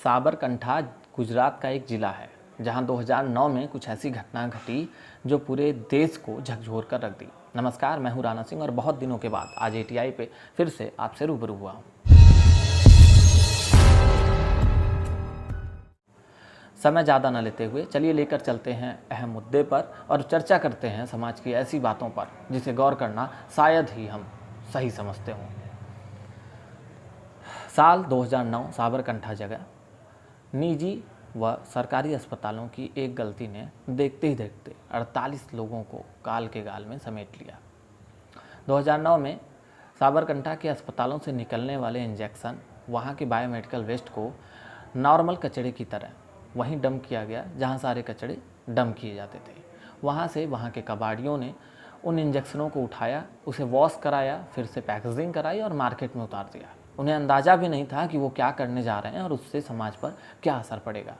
साबरकंठा गुजरात का एक ज़िला है जहां 2009 में कुछ ऐसी घटना घटी जो पूरे देश को झकझोर कर रख दी। नमस्कार, मैं हूं राणा सिंह और बहुत दिनों के बाद आज एटीआई पे फिर से आपसे रूबरू हुआ हूं। समय ज़्यादा न लेते हुए चलिए लेकर चलते हैं अहम मुद्दे पर और चर्चा करते हैं समाज की ऐसी बातों पर जिसे गौर करना शायद ही हम सही समझते हों। साल 2009 साबरकंठा जगह निजी व सरकारी अस्पतालों की एक गलती ने देखते ही देखते 48 लोगों को काल के गाल में समेट लिया। 2009 में साबरकंठा के अस्पतालों से निकलने वाले इंजेक्शन वहाँ के बायोमेडिकल वेस्ट को नॉर्मल कचड़े की तरह वहीं डंप किया गया जहाँ सारे कचड़े डंप किए जाते थे। वहाँ से वहाँ के कबाड़ियों ने उन इंजेक्शनों को उठाया, उसे वॉश कराया, फिर से पैकेजिंग कराई और मार्केट में उतार दिया। उन्हें अंदाज़ा भी नहीं था कि वो क्या करने जा रहे हैं और उससे समाज पर क्या असर पड़ेगा।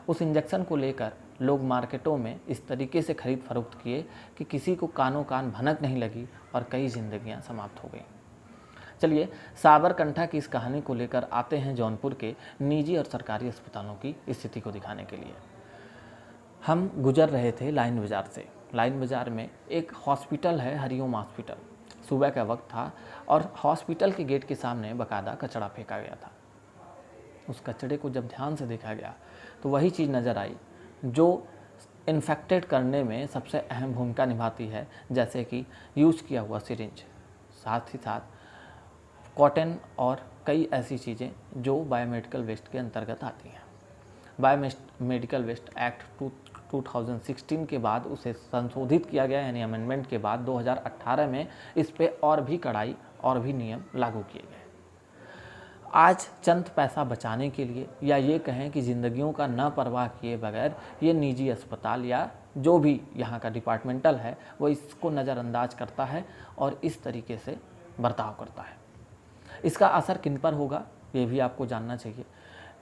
उस इंजेक्शन को लेकर लोग मार्केटों में इस तरीके से खरीद फरोख्त किए कि किसी को कानों कान भनक नहीं लगी और कई जिंदगियां समाप्त हो गईं। चलिए साबरकंठा की इस कहानी को लेकर आते हैं जौनपुर के निजी और सरकारी अस्पतालों की स्थिति को दिखाने के लिए। हम गुजर रहे थे लाइन बाज़ार से। लाइन बाज़ार में एक हॉस्पिटल है, हरिओम हॉस्पिटल। सुबह का वक्त था और हॉस्पिटल के गेट के सामने बाकायदा कचरा फेंका गया था। उस कचरे को जब ध्यान से देखा गया तो वही चीज़ नज़र आई जो इन्फेक्टेड करने में सबसे अहम भूमिका निभाती है, जैसे कि यूज़ किया हुआ सिरिंज, साथ ही साथ कॉटन और कई ऐसी चीज़ें जो बायोमेडिकल वेस्ट के अंतर्गत आती हैं। बायोमेडिकल वेस्ट एक्ट 2016 के बाद उसे संशोधित किया गया, यानी अमेंडमेंट के बाद 2018 में इस पे और भी कड़ाई और भी नियम लागू किए गए। आज चंद पैसा बचाने के लिए या ये कहें कि ज़िंदगियों का न परवाह किए बगैर ये निजी अस्पताल या जो भी यहाँ का डिपार्टमेंटल है वो इसको नज़रअंदाज करता है और इस तरीके से बर्ताव करता है। इसका असर किन पर होगा ये भी आपको जानना चाहिए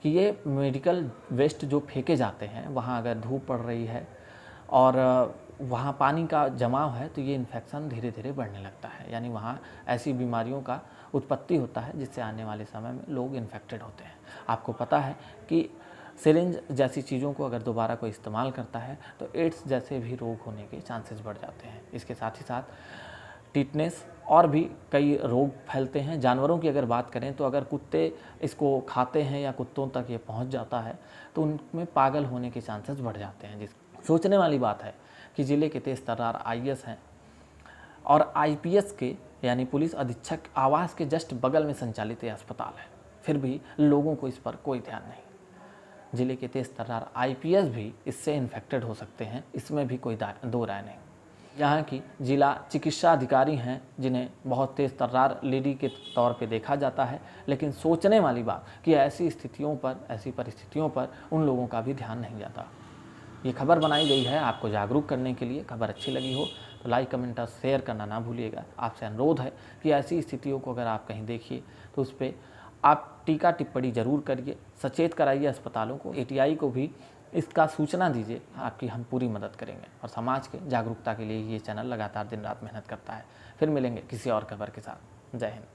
कि ये मेडिकल वेस्ट जो फेंके जाते हैं वहाँ अगर धूप पड़ रही है और वहाँ पानी का जमाव है तो ये इन्फेक्शन धीरे धीरे बढ़ने लगता है, यानी वहाँ ऐसी बीमारियों का उत्पत्ति होता है जिससे आने वाले समय में लोग इन्फेक्टेड होते हैं। आपको पता है कि सिरिंज जैसी चीज़ों को अगर दोबारा कोई इस्तेमाल करता है तो एड्स जैसे भी रोग होने के चांसेस बढ़ जाते हैं। इसके साथ ही साथ टिटनेस और भी कई रोग फैलते हैं। जानवरों की अगर बात करें तो अगर कुत्ते इसको खाते हैं या कुत्तों तक ये पहुंच जाता है तो उनमें पागल होने के चांसेस बढ़ जाते हैं। सोचने वाली बात है कि ज़िले के तेज तर्रार आईएएस हैं और आईपीएस के यानी पुलिस अधीक्षक आवास के जस्ट बगल में संचालित ये अस्पताल है, फिर भी लोगों को इस पर कोई ध्यान नहीं। ज़िले के तेज तर्रार आईपीएस भी इससे इन्फेक्टेड हो सकते हैं, इसमें भी कोई दो राय नहीं। यहाँ की जिला चिकित्सा अधिकारी हैं जिन्हें बहुत तेज़ तर्रार लेडी के तौर पे देखा जाता है, लेकिन सोचने वाली बात कि ऐसी स्थितियों पर, ऐसी परिस्थितियों पर उन लोगों का भी ध्यान नहीं जाता। ये खबर बनाई गई है आपको जागरूक करने के लिए। खबर अच्छी लगी हो तो लाइक, कमेंट और शेयर करना ना भूलिएगा। आपसे अनुरोध है कि ऐसी स्थितियों को अगर आप कहीं देखिए तो उस पर आप टीका टिप्पणी ज़रूर करिए, सचेत कराइए अस्पतालों को, एटीआई को भी इसका सूचना दीजिए। आपकी हम पूरी मदद करेंगे और समाज के जागरूकता के लिए ये चैनल लगातार दिन रात मेहनत करता है। फिर मिलेंगे किसी और खबर के साथ। जय हिंद।